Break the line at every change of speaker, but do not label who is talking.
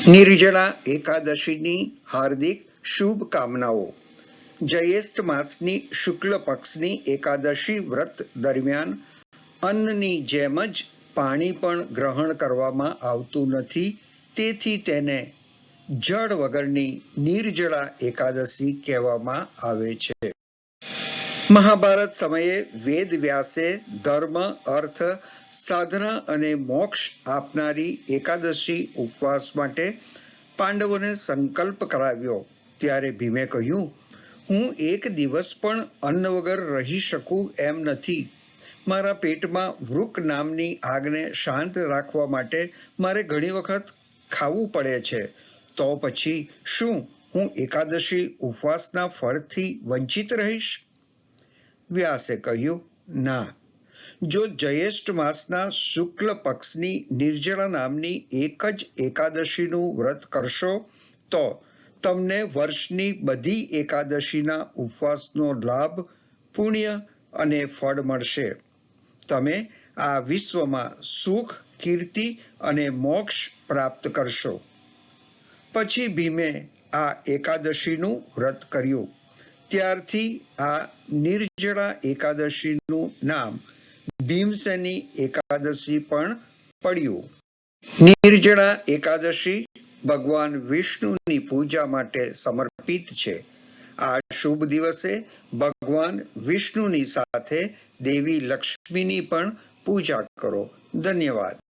નિર્જળા એકાદશીની હાર્દિક શુભકામનાઓ। જયેષ્ઠ માસની શુક્લ પક્ષની એકાદશી વ્રત દરમિયાન અન્નની જેમ જ પાણી પણ ગ્રહણ કરવામાં આવતું નથી, તેથી તેને જળ વગરની નિર્જળા એકાદશી કહેવામાં આવે છે। મહાભારત સમયે વેદ વ્યાસે ધર્મ, અર્થ, સાધના અને મોક્ષ આપનારી એકાદશી ઉપવાસ માટે પાંડવોને સંકલ્પ કરાવ્યો। ત્યારે ભીમે કહ્યું, હું એક દિવસ પણ અન્ન વગર રહી શકું એમ નથી। મારા પેટમાં વૃક નામની આગને શાંત રાખવા માટે મારે ઘણી વખત ખાવું પડે છે, તો પછી શું હું એકાદશી ઉપવાસના ફળથી વંચિત રહીશ? વ્યાસે કહ્યું, ના, જો જયેષ્ઠ માસના શુક્લ પક્ષની નિર્જળા નામની એક જ એકાદશીનું વ્રત કરશો તો તમને વર્ષની બધી એકાદશીના ઉપવાસનો લાભ, પુણ્ય અને ફળ મળશે। તમે આ વિશ્વમાં સુખ, કીર્તિ અને મોક્ષ પ્રાપ્ત કરશો। પછી ભીમે આ એકાદશીનું વ્રત કર્યું। ત્યારથી આ નિર્જળા એકાદશીનું નામ ભીમસેની એકાદશી પણ પડ્યું। નિર્જળા એકાદશી ભગવાન વિષ્ણુની પૂજા માટે સમર્પિત છે। આ શુભ દિવસે ભગવાન વિષ્ણુની સાથે દેવી લક્ષ્મીની પણ પૂજા કરો। ધન્યવાદ।